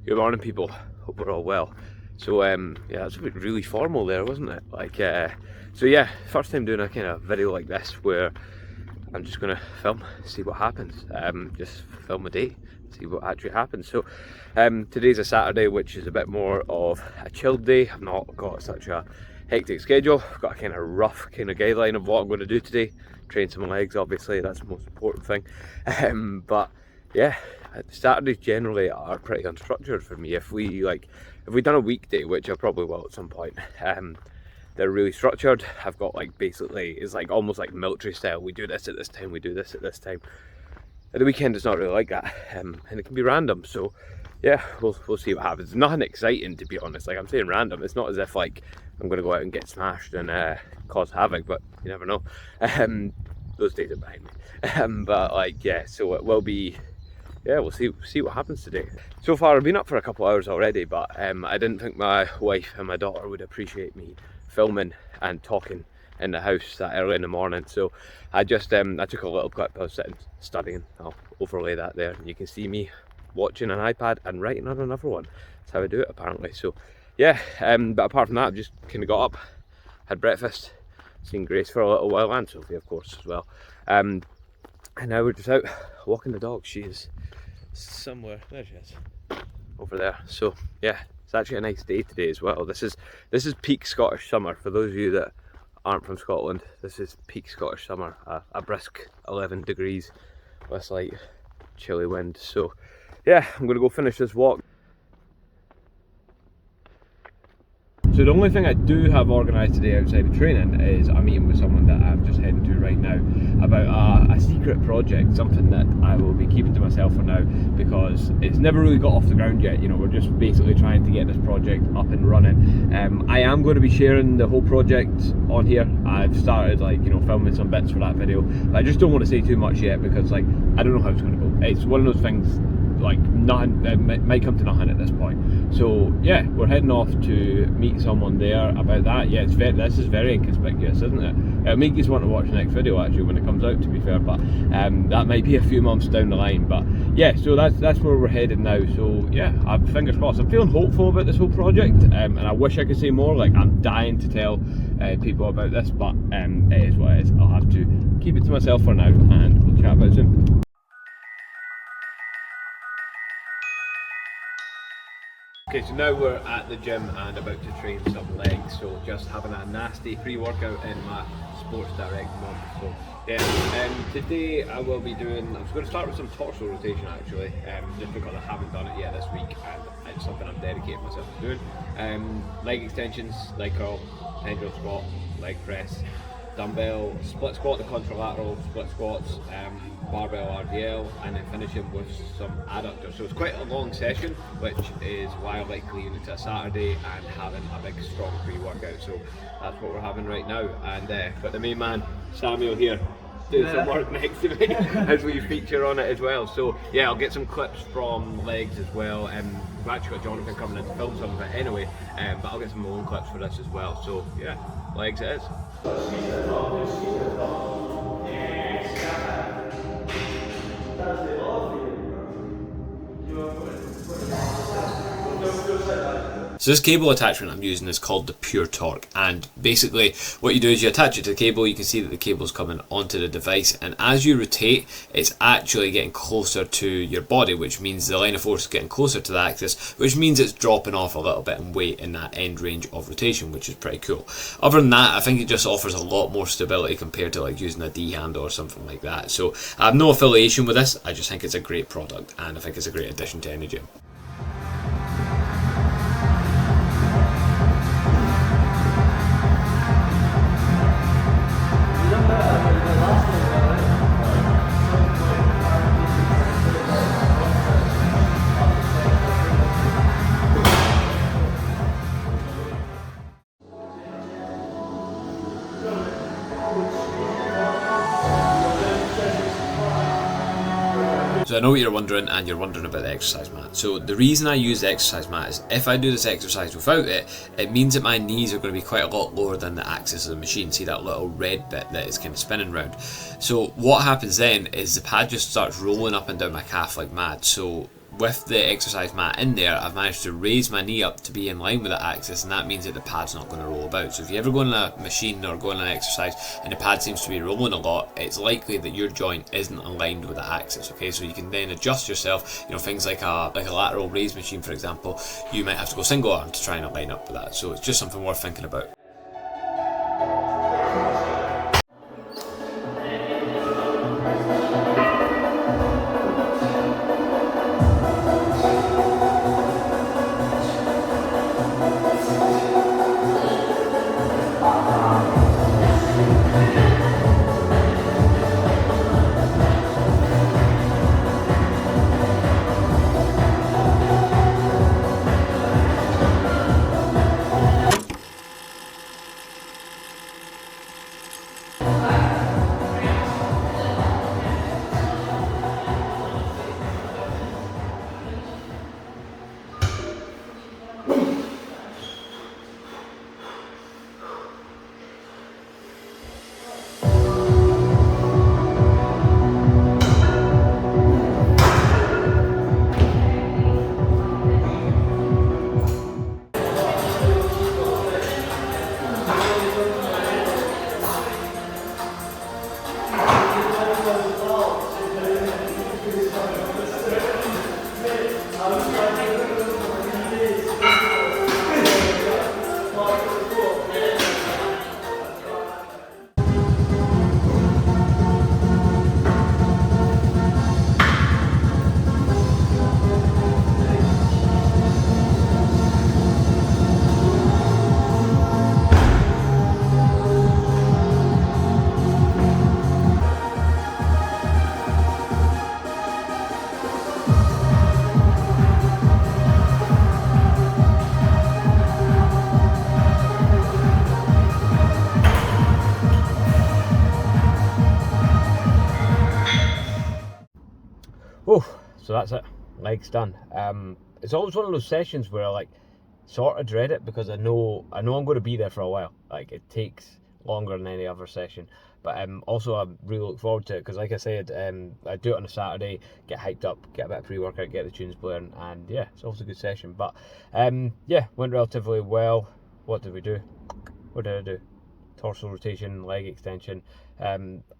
Good morning, people. Hope we're all well. So, yeah, that's a bit really formal there, wasn't it? So yeah, first time doing a kind of video like this where I'm just gonna film, see what happens. Just film a day, see what actually happens. So, today's a Saturday, which is a bit more of a chilled day. I've not got such a hectic schedule. I've got a kind of rough kind of guideline of what I'm going to do today. Train some legs, obviously, that's the most important thing. But yeah, Saturdays generally are pretty unstructured for me. If we done a weekday, which I probably will at some point, they're really structured. I've got basically, it's almost like military style. We do this at this time, we do this at this time. At the weekend it's not really like that, and it can be random. So yeah, we'll see what happens. Nothing exciting, to be honest. I'm saying random, it's not as if I'm going to go out and get smashed and cause havoc, but you never know. Those days are behind me. Yeah, so it will be, yeah, we'll see what happens today. So far I've been up for a couple of hours already, but I didn't think my wife and my daughter would appreciate me filming and talking in the house that early in the morning. So I just I took a little clip. I was sitting studying. I'll overlay that there, and you can see me watching an iPad and writing on another one. That's how I do it, apparently. So yeah, but apart from that, I've just kind of got up, had breakfast, seen Grace for a little while, and Sophie of course as well, and now we're just out walking the dog. She is somewhere, there she is, over there. So yeah, it's actually a nice day today as well. This is peak Scottish summer. For those of you that aren't from Scotland, this is peak Scottish summer, a brisk 11 degrees with slight chilly wind. So yeah, I'm gonna go finish this walk. So the only thing I do have organised today outside of training is a meeting with someone that I'm just heading to right now about a secret project, something that I will be keeping to myself for now because it's never really got off the ground yet. You know, we're just basically trying to get this project up and running. I am going to be sharing the whole project on here. I've started filming some bits for that video, but I just don't want to say too much yet because I don't know how it's going to go. It's one of those things, nothing, it might come to nothing at this point. So yeah, we're heading off to meet someone there about that. Yeah, this is very inconspicuous, isn't it? It'll make you want to watch the next video actually when it comes out, to be fair, but that might be a few months down the line. But yeah, so that's where we're headed now. So yeah, fingers crossed. I'm feeling hopeful about this whole project, and I wish I could say more. I'm dying to tell people about this, but it is what it is. I'll have to keep it to myself for now, and we'll chat about it soon. Okay, so now we're at the gym and about to train some legs, so just having a nasty pre-workout in my Sports Direct mug. So yeah, today I will be doing, I'm going to start with some torso rotation actually, just because I haven't done it yet this week and it's something I'm dedicating myself to doing. Leg extensions, leg curl, pendulum squat, leg press, dumbbell, split squat, the contralateral split squats, barbell RDL, and then finishing with some adductors. So it's quite a long session, which is why I like leaving it to a Saturday and having a big strong pre-workout. So that's what we're having right now. And got the main man Samuel here doing some work next to me as we feature on it as well. So yeah, I'll get some clips from legs as well. We've actually got Jonathan coming in to film some of it anyway, but I'll get some of my own clips for this as well. So yeah, legs it is. So this cable attachment I'm using is called the Pure Torque, and basically what you do is you attach it to the cable. You can see that the cable's coming onto the device, and as you rotate it's actually getting closer to your body, which means the line of force is getting closer to the axis, which means it's dropping off a little bit in weight in that end range of rotation, which is pretty cool. Other than that, I think it just offers a lot more stability compared to using a D handle or something like that. So I have no affiliation with this, I just think it's a great product and I think it's a great addition to any gym. So I know what you're wondering, and you're wondering about the exercise mat. So the reason I use the exercise mat is if I do this exercise without it, it means that my knees are going to be quite a lot lower than the axis of the machine. See that little red bit that is kind of spinning around? So what happens then is the pad just starts rolling up and down my calf like mad. So with the exercise mat in there, I've managed to raise my knee up to be in line with the axis, and that means that the pad's not going to roll about. So if you ever go on a machine or go on an exercise and the pad seems to be rolling a lot, it's likely that your joint isn't aligned with the axis. Okay, so you can then adjust yourself. You know, things like a lateral raise machine, for example, you might have to go single arm to try and align up with that. So it's just something worth thinking about. Oh, so that's it. Legs done. It's always one of those sessions where I like sort of dread it because I know I'm going to be there for a while. Like it takes longer than any other session, but also I really look forward to it because, like I said, I do it on a Saturday, get hyped up, get a bit of pre-workout, get the tunes blaring, and yeah, it's always a good session. But yeah, went relatively well. What did we do? What did I do? Torso rotation, leg extension,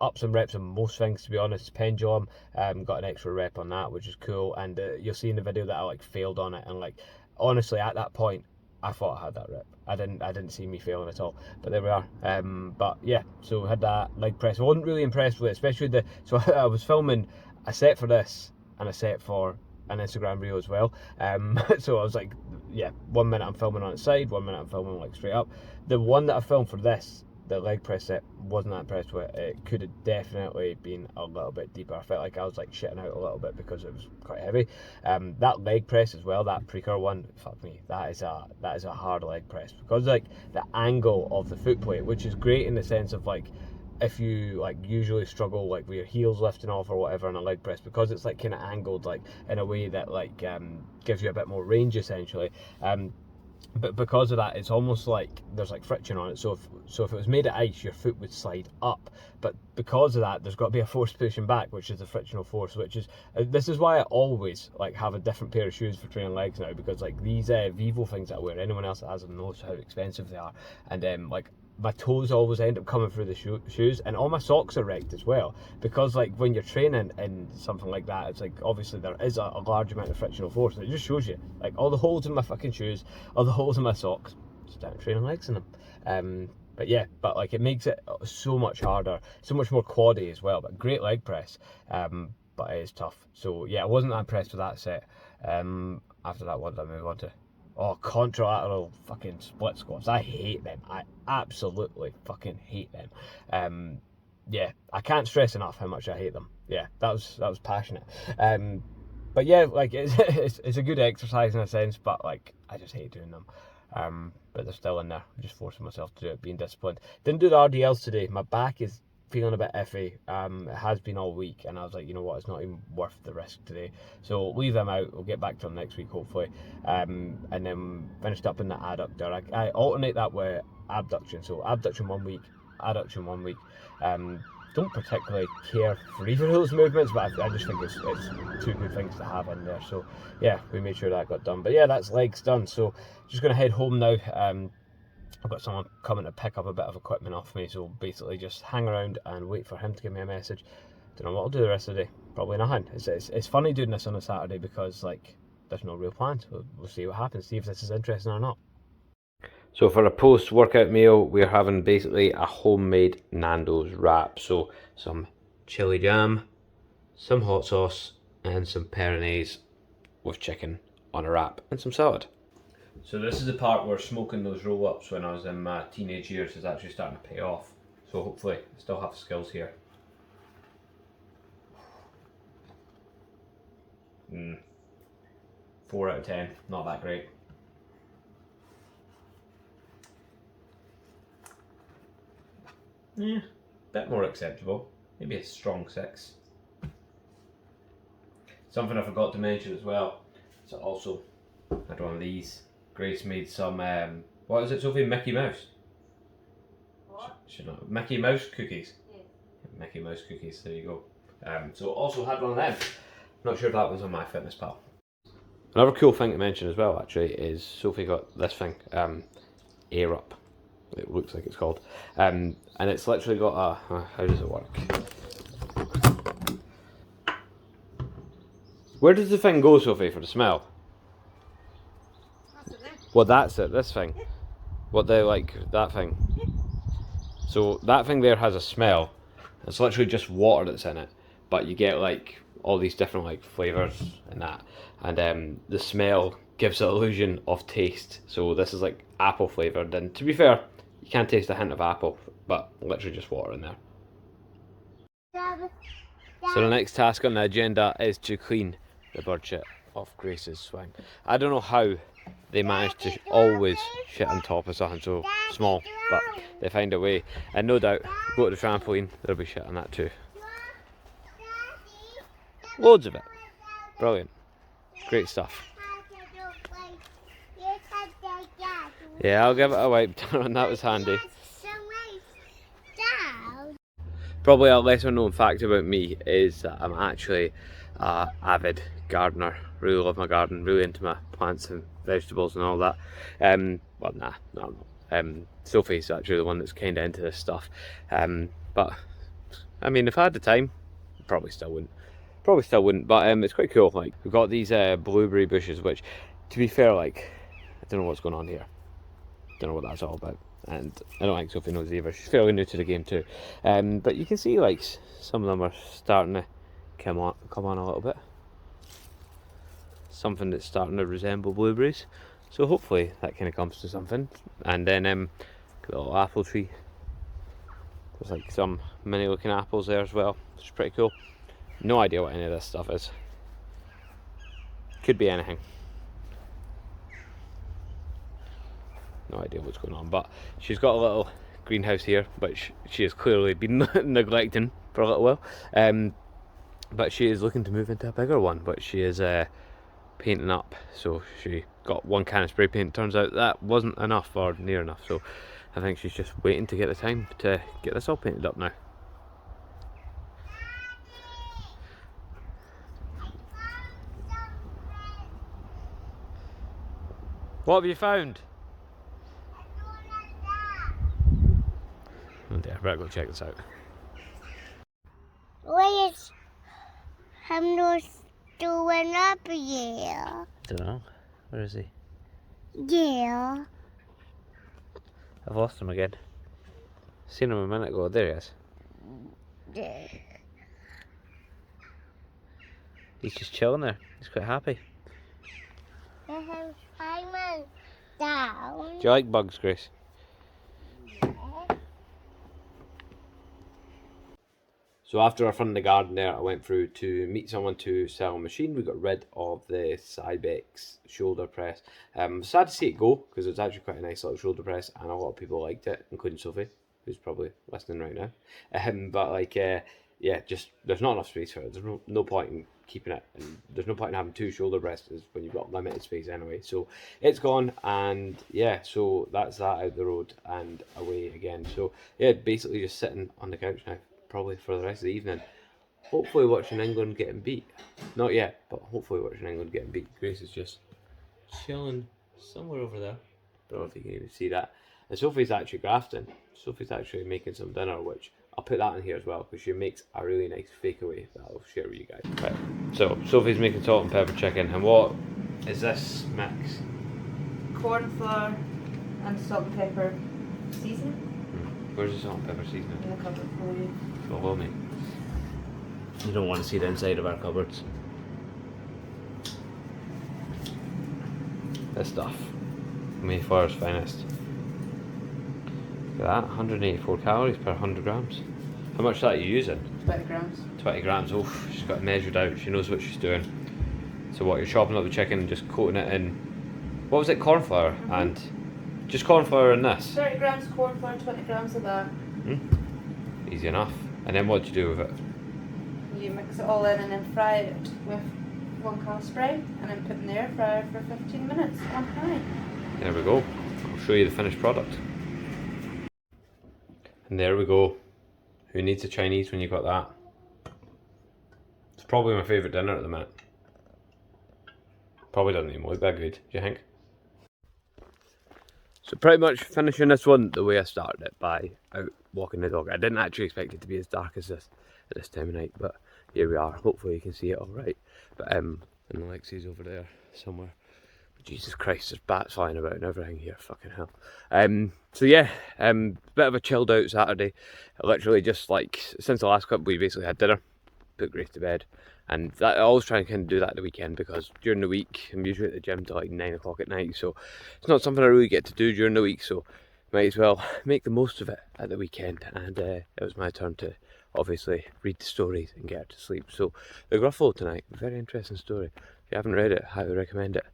up some reps on most things, to be honest. Pendulum, got an extra rep on that, which is cool, and you'll see in the video that I like failed on it, and like honestly at that point I thought I had that rep. I didn't see me failing at all, but there we are. But yeah, so we had that leg press. I wasn't really impressed with it, especially so I was filming a set for this and a set for an Instagram reel as well. So I was like, yeah, 1 minute I'm filming on its side, 1 minute I'm filming like straight up. The one that I filmed for this, the leg press set, wasn't that impressed with it. It could have definitely been a little bit deeper. I felt like I was like shitting out a little bit because it was quite heavy. That leg press as well, that Precur one, fuck me, that is a hard leg press because like the angle of the foot plate, which is great in the sense of like if you like usually struggle like with your heels lifting off or whatever on a leg press, because it's like kind of angled like in a way that like gives you a bit more range essentially. But because of that, it's almost like there's like friction on it. So if it was made of ice, your foot would slide up. But because of that, there's got to be a force pushing back, which is the frictional force. Which is this is why I always like have a different pair of shoes for training legs now, because like these Vivo things that I wear, anyone else that has them knows how expensive they are, and like my toes always end up coming through the shoes, and all my socks are wrecked as well, because like when you're training in something like that, it's like obviously there is a large amount of frictional force, and it just shows you like all the holes in my fucking shoes, all the holes in my socks, just down training legs in them. But yeah, but like it makes it so much harder, so much more quaddy as well, but great leg press, but it is tough. So yeah, I wasn't that impressed with that set. After that, what did I move on to? Oh, contralateral fucking split squats. I hate them. I absolutely fucking hate them. Yeah, I can't stress enough how much I hate them. Yeah, that was passionate. But yeah, like it's a good exercise in a sense, but like I just hate doing them. But they're still in there. I'm just forcing myself to do it, being disciplined. Didn't do the RDLs today. My back is feeling a bit iffy. It has been all week, and I was like, you know what, it's not even worth the risk today, so leave them out. We'll get back to them next week hopefully, and then finished up in the adductor. I alternate that with abduction, so abduction 1 week, adduction 1 week, don't particularly care for either of those movements, but I just think it's two good things to have in there. So yeah, we made sure that got done. But yeah, that's legs done. So just going to head home now. I've got someone coming to pick up a bit of equipment off me, so basically just hang around and wait for him to give me a message. Don't know what I'll do the rest of the day. Probably nothing. It's funny doing this on a Saturday because like there's no real plans. We'll see what happens. See if this is interesting or not. So for a post-workout meal, we're having basically a homemade Nando's wrap. So some chili jam, some hot sauce, and some Peronaise with chicken on a wrap, and some salad. So this is the part where smoking those roll-ups when I was in my teenage years is actually starting to pay off. So hopefully I still have skills here. 4 out of 10, not that great. Yeah, bit more acceptable. Maybe a strong 6. Something I forgot to mention as well. So also had one of these. Grace made some what is it, Sophie? Mickey Mouse. What? Should not Mickey Mouse cookies. Yeah. Mickey Mouse cookies. There you go. So also had one of them. Not sure if that was on MyFitnessPal. Another cool thing to mention as well, actually, is Sophie got this thing, Air Up. It looks like it's called, and it's literally got a. How does it work? Where does the thing go, Sophie, for the smell? Well, that's it. This thing. What they like that thing. So that thing there has a smell. It's literally just water that's in it, but you get like all these different like flavors and that, and the smell gives the illusion of taste. So this is like apple flavored, and to be fair, you can taste a hint of apple, but literally just water in there. So the next task on the agenda is to clean the bird shit off Grace's swing. I don't know how they manage to always shit on top of something so small, but they find a way. And no doubt, go to the trampoline, there'll be shit on that too. Loads of it. Brilliant. Great stuff. Yeah, I'll give it a wipe down, that was handy. Probably a lesser known fact about me is that I'm actually an avid gardener. Really love my garden, really into my plants and vegetables and all that. Well, no, I'm not. Sophie's actually the one that's kind of into this stuff. But, I mean, if I had the time, probably still wouldn't. But it's quite cool. Like, we've got these blueberry bushes, which, to be fair, like, I don't know what's going on here. Don't know what that's all about. And I don't think Sophie knows either. She's fairly new to the game too. But you can see like some of them are starting to come on a little bit. Something that's starting to resemble blueberries. So hopefully that kind of comes to something. And then a little apple tree. There's like some mini looking apples there as well, which is pretty cool. No idea what any of this stuff is. Could be anything. No idea what's going on, but she's got a little greenhouse here, which she has clearly been neglecting for a little while. But she is looking to move into a bigger one, which she is painting up. So she got one can of spray paint. Turns out that wasn't enough or near enough. So I think she's just waiting to get the time to get this all painted up now. What have you found? Oh dear, better go check this out. What is Hamlet doing up here? Don't know. Where is he? Yeah. I've lost him again. Seen him a minute ago. There he is. He's just chilling there. He's quite happy. Simon down. Do you like bugs, Grace? So after I funded the garden there, I went through to meet someone to sell a machine. We got rid of the Cybex shoulder press. Sad to see it go, because it's actually quite a nice little shoulder press, and a lot of people liked it, including Sophie, who's probably listening right now. But like, yeah, just there's not enough space for it. There's no point in keeping it, and there's no point in having 2 shoulder presses when you've got limited space anyway. So it's gone, and yeah, so that's that out the road and away again. So yeah, basically just sitting on the couch now. probably for the rest of the evening. Hopefully watching England getting beat. Not yet, but hopefully watching England getting beat. Grace is just chilling somewhere over there. Don't know if you can even see that. And Sophie's actually grafting. Sophie's actually making some dinner, which I'll put that in here as well because she makes a really nice fakeaway that I'll share with you guys. Right. So Sophie's making salt and pepper chicken, and what is this mix? Corn flour and salt and pepper seasoning Where's the salt and pepper seasoning? in the cupboard for you. Follow me. You don't want to see the inside of our cupboards. This stuff. Mayflower's finest. Look at that, 184 calories per 100 grams. How much is that you using? 20 grams. 20 grams. Oh, she's got it measured out. She knows what she's doing. So what, you're chopping up the chicken and just coating it in, what was it, corn flour? And just corn flour in this? 30 grams corn flour, 20 grams of that. Easy enough. And then what do you do with it? You mix it all in and then fry it with 1 cal spray and then put in the air fryer for 15 minutes on high. There we go. I'll show you the finished product. And there we go. Who needs a Chinese when you got that? It's probably my favourite dinner at the minute. Probably doesn't even look that good, do you think? So pretty much finishing this one the way I started it, by out walking the dog. I didn't actually expect it to be as dark as this at this time of night, but here we are. Hopefully you can see it alright. But and Alexi's over there somewhere. Jesus Christ, there's bats flying about and everything here, fucking hell. So yeah, bit of a chilled out Saturday. Literally just like, since the last clip we basically had dinner, put Grace to bed. And that, I always try and kind of do that at the weekend because during the week I'm usually at the gym till like 9 o'clock at night. So it's not something I really get to do during the week, so might as well make the most of it at the weekend. And it was my turn to obviously read the stories and get her to sleep. So the Gruffalo tonight, very interesting story. If you haven't read it, I highly recommend it.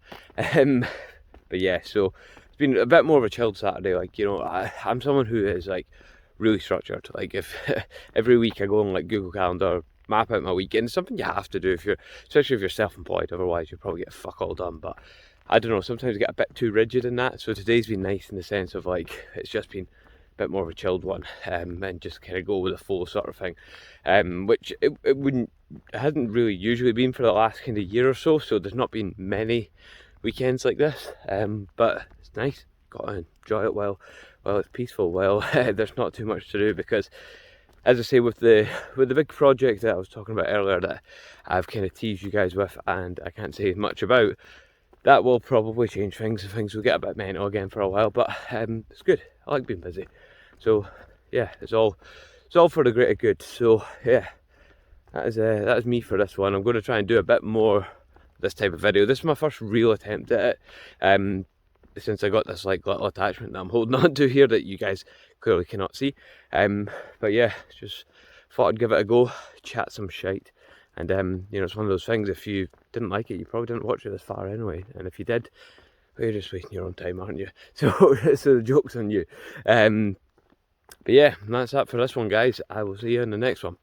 But yeah, so it's been a bit more of a chilled Saturday. Like, you know, I'm someone who is like really structured. Like if every week I go on like Google Calendar, map out my weekend. It's something you have to do if you're, especially if you're self-employed. Otherwise, you'll probably get fuck all done. But I don't know. Sometimes I get a bit too rigid in that. So today's been nice in the sense of like it's just been a bit more of a chilled one, and just kind of go with the flow sort of thing. Which it hasn't really usually been for the last kind of year or so. So there's not been many weekends like this. But it's nice. Got to enjoy it while it's peaceful. While there's not too much to do because, as I say, with the big project that I was talking about earlier that I've kind of teased you guys with and I can't say much about, that will probably change things. Things will get a bit mental again for a while, but it's good. I like being busy. So yeah, it's all for the greater good. So yeah, that is me for this one. I'm going to try and do a bit more this type of video. This is my first real attempt at it. Since I got this like little attachment that I'm holding on to here that you guys clearly cannot see. But yeah, just thought I'd give it a go, chat some shite. And you know, it's one of those things, if you didn't like it, you probably didn't watch it this far anyway. And if you did, well, you're just wasting your own time, aren't you? So the joke's on you. But yeah, that's that for this one, guys. I will see you in the next one.